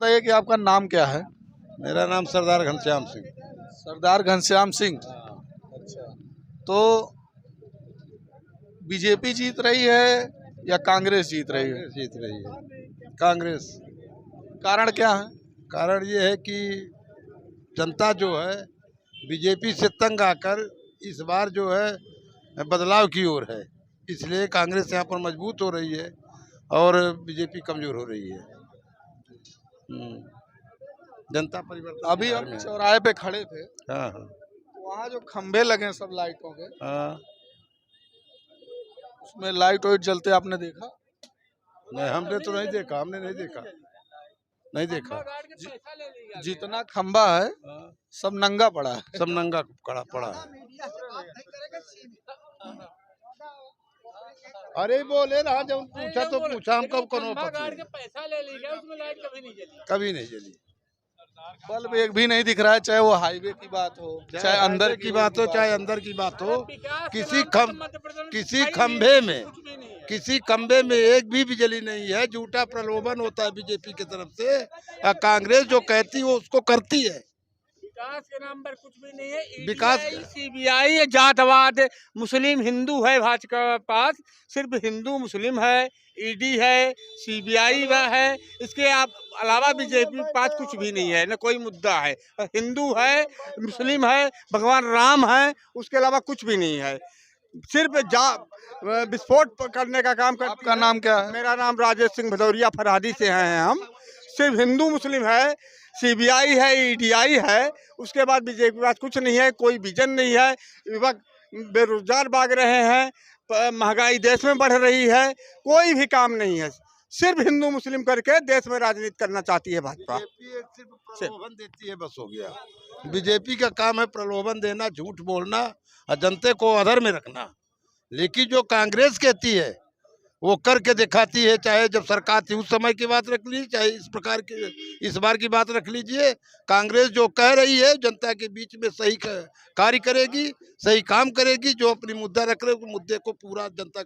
बताइए कि आपका नाम क्या है? मेरा नाम सरदार घनश्याम सिंह। सरदार घनश्याम सिंह। अच्छा, तो बीजेपी जीत रही है या कांग्रेस जीत रही है? कांग्रेस जीत रही है, कांग्रेस। कारण क्या है? कारण ये है कि जनता जो है बीजेपी से तंग आकर इस बार जो है बदलाव की ओर है, इसलिए कांग्रेस यहाँ पर मजबूत हो रही है और बीजेपी कमजोर हो रही है। जनता परिवर्तन अभी हम चौराहे पे खड़े थे, हाँ हाँ वहाँ जो खंभे लगे हैं सब लाइटों के, हाँ। उसमें लाइट वाइट जलते आपने देखा? नहीं, हमने तो नहीं देखा, हमने नहीं देखा, नहीं देखा। जितना खंभा है सब नंगा पड़ा है। सब नंगा पड़ा पड़ा है। अरे बोले ना, जब पूछा तो पूछा, हम कब करो पैसा ले लिया, उसमें लाइट कभी नहीं जली। कभी नहीं जली। बल्ब एक भी नहीं दिख रहा है, चाहे वो हाईवे की बात हो, चाहे अंदर की बात हो, चाहे अंदर की बात हो। किसी खंभे में एक भी बिजली नहीं है। झूठा प्रलोभन होता है बीजेपी की तरफ से। कांग्रेस जो कहती है वो उसको करती है। विकास के नाम पर कुछ भी नहीं है। विकास सीबीआई जातवाद, मुस्लिम हिंदू है भाजपा के पास, सिर्फ हिंदू मुस्लिम है। ईडी है, सीबीआई है, इसके अलावा बीजेपी के पास कुछ भी नहीं है, न कोई मुद्दा है। हिंदू है, मुस्लिम है, भगवान राम है, उसके अलावा कुछ भी नहीं है। सिर्फ विस्फोट करने का काम करती है। आपका नाम क्या है? मेरा नाम राजेश सिंह भदौरिया, फरहादी से हैं हम। सिर्फ हिंदू मुस्लिम है, सीबीआई है, ईडीआई है, उसके बाद बीजेपी के पास कुछ नहीं है, कोई विजन नहीं है। युवक बेरोजगार भाग रहे हैं, महंगाई देश में बढ़ रही है, कोई भी काम नहीं है। सिर्फ हिंदू मुस्लिम करके देश में राजनीति करना चाहती है भाजपा। सिर्फ प्रलोभन देती है, बस हो गया। बीजेपी का काम है प्रलोभन देना, झूठ बोलना और जनता को अधर में रखना। लेकिन जो कांग्रेस कहती है वो करके दिखाती है। चाहे जब सरकार थी उस समय की बात रख लीजिए, चाहे इस प्रकार की इस बार की बात रख लीजिए। कांग्रेस जो कह रही है जनता के बीच में सही कार्य करेगी, सही काम करेगी। जो अपनी मुद्दा रख रहे हैं मुद्दे को पूरा जनता।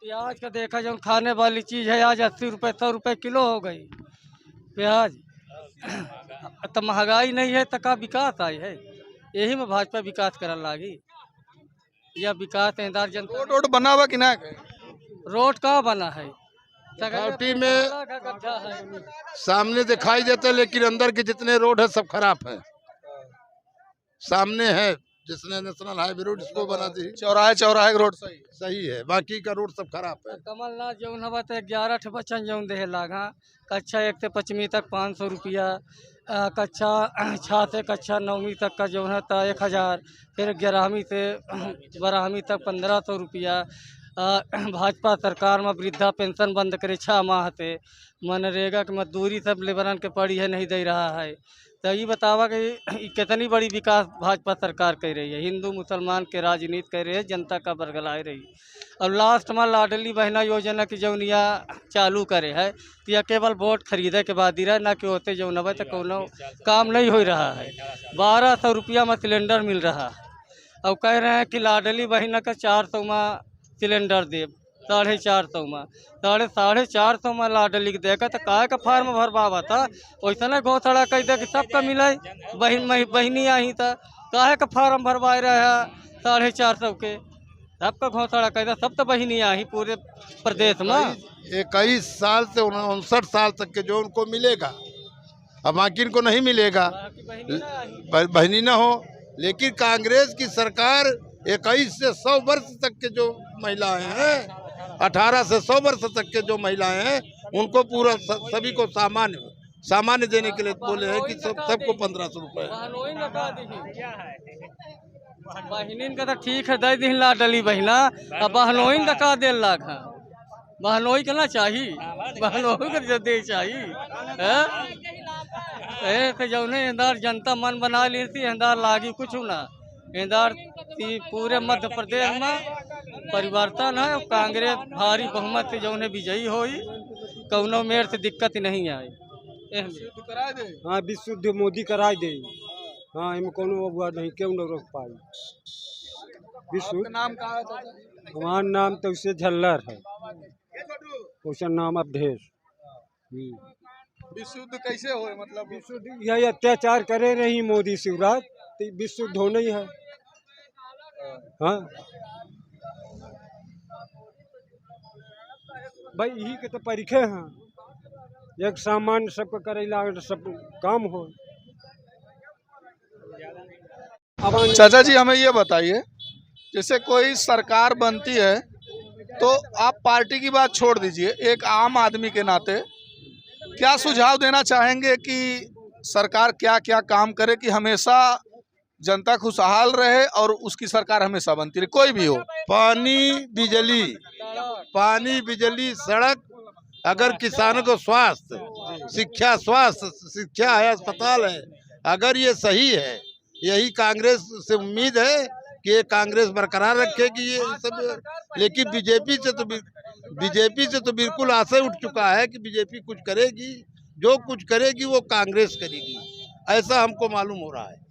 प्याज का देखा जो खाने वाली चीज है, आज 80 रुपए 100 रुपए किलो हो गई प्याज। तो महंगाई नहीं है तो का विकास आई है? यही में भाजपा विकास करने लगी या विकास इंदार जनता। रोड बना हुआ कि ना? रोड कहाँ बना है? में सामने दिखाई देते, लेकिन अंदर के जितने रोड है सब खराब है। सामने है जिसने नेशनल हाईवे रोड इसको बना दी, चौराहे चौराहे रोड सही है, बाकी का रोड सब खराब है। कमलनाथ जो हवा तो 11 बच्चन जो दे लागा, कक्षा 1 से 5वीं तक 500 रुपया, कक्षा 6 से कक्षा 9वीं तक का जो है तो 1000, फिर 11वीं से 12वीं तक 1500 रुपया। भाजपा सरकार में वृद्धा पेंशन बंद करे 6 माह से, मनरेगा की मजदूरी सब लेबरन के पड़ी है, नहीं दे रहा है। तो ये बतावा कि कितनी बड़ी विकास भाजपा सरकार कर रही है, हिंदू मुसलमान के राजनीति कर रही है, जनता का बरगलाए रही। और लास्ट में लाडली बहना योजना की जौनिया चालू करे है, तो यह केवल वोट खरीदे के बाद ही रहे, ना कि होते जौन अब तो कोनो काम नहीं हो रहा है। 1200 रुपया में सिलेंडर मिल रहा है, और कह रहे हैं कि लाडली बहना का 400 में सिलेंडर दे, 450 में, 450 में लाडली के देगा तो काहे का फार्म भरवा था। वैसा ना घोषणा कह दे कि सबका मिले, बहनी आई था, काहे का फार्म भरवा रहे हैं 450 के, सबका घोषणा कह दे, सब तो बहनी आई पूरे प्रदेश में। 21 साल से 59 साल तक के जो उनको मिलेगा, अब बाकी को नहीं मिलेगा, बहनी ना हो। लेकिन कांग्रेस की सरकार 21 से 100 वर्ष तक के जो महिलाएं हैं, 18 से 100 वर्ष तक के जो महिलाएं हैं, उनको पूरा सभी को सामान्य देने के लिए बोले हैं कि सबको 1500 रुपए। बहनीन का तो ठीक है, दे दी लाडली बहना, अब बहनोइन दका दे लाख, बहनोई के ना चाहिए, बहनोई के दे चाहिए। तो जौने इंदार जनता मन बना ली थी, इंदार लागी कुछ ना, इंदार पूरे मध्य प्रदेश में परिवर्तन है। कांग्रेस भारी बहुमत से जौने विजयी होई, कौनो मेर से दिक्कत नहीं आई। हाँ, विशुद्ध मोदी कराई दे। हाँ, इनमें कोनो अगुआ नहीं, क्यों न रोक पाई। विशुद्ध नाम का हमारा नाम तो उसे झल्लर है। उसका नाम अवधेश। विश्व युद्ध कैसे हो, मतलब यही अत्याचार करे रही मोदी शिवराज, तो विश्व युद्ध होना ही है। हाँ भाई, यही के तो परीक्षे हैं, एक सामान्य सबको करेला सब काम हो। चाचा जी हमें ये बताइए, जैसे कोई सरकार बनती है तो आप पार्टी की बात छोड़ दीजिए, एक आम आदमी के नाते क्या सुझाव देना चाहेंगे कि सरकार क्या क्या काम करे कि हमेशा जनता खुशहाल रहे और उसकी सरकार हमेशा बनती रहे, कोई भी हो? पानी बिजली सड़क, अगर किसानों को शिक्षा है, अस्पताल है, अगर ये सही है, यही कांग्रेस से उम्मीद है कि ये कांग्रेस बरकरार रखेगी ये सब। लेकिन बीजेपी से तो बिल्कुल आशा उठ चुका है कि बीजेपी कुछ करेगी, जो कुछ करेगी वो कांग्रेस करेगी, ऐसा हमको मालूम हो रहा है।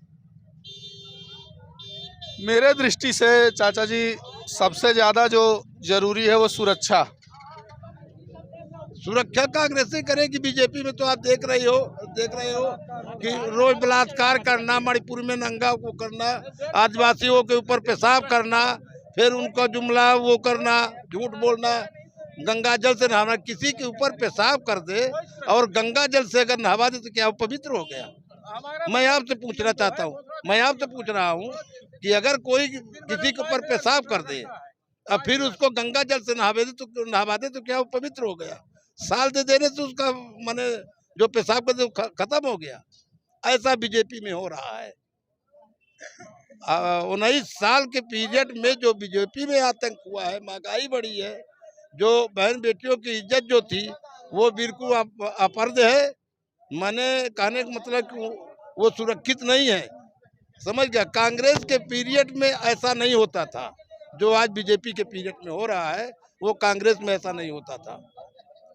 मेरे दृष्टि से चाचा जी सबसे ज्यादा जो जरूरी है वो सुरक्षा कांग्रेस ही करेगी। बीजेपी में तो आप देख रहे हो कि रोज बलात्कार करना, मणिपुर में नंगा वो करना, आदिवासियों के ऊपर पेशाब करना, फिर उनका जुमला वो करना, झूठ बोलना, गंगा जल से नहाना। किसी के ऊपर पेशाब कर दे और गंगा जल से अगर नहवा दे तो क्या वो पवित्र हो गया? मैं आपसे पूछना चाहता हूँ, मैं आपसे पूछ रहा हूँ कि अगर कोई किसी के ऊपर पेशाब कर दे और फिर उसको गंगा जल से नहवा दे तो क्या वो पवित्र हो गया? साल दे देने से उसका माने जो पेशाब कर दे खत्म हो गया। ऐसा बीजेपी में हो रहा है। 19 साल के पीरियड में जो बीजेपी में आतंक हुआ है, महंगाई बढ़ी है, जो बहन बेटियों की इज्जत जो थी वो बिल्कुल अपर्द है। मैंने कहने का मतलब वो सुरक्षित नहीं है, समझ गया? कांग्रेस के पीरियड में ऐसा नहीं होता था, जो आज बीजेपी के पीरियड में हो रहा है वो कांग्रेस में ऐसा नहीं होता था।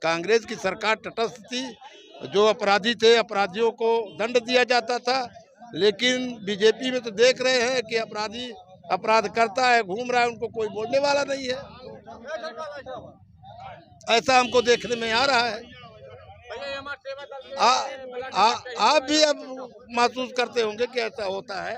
कांग्रेस की सरकार तटस्थ थी, जो अपराधी थे अपराधियों को दंड दिया जाता था। लेकिन बीजेपी में तो देख रहे हैं कि अपराधी अपराध करता है, घूम रहा है, उनको कोई बोलने वाला नहीं है। ऐसा हमको देखने में आ रहा है। आप भी अब महसूस करते होंगे कि ऐसा होता है।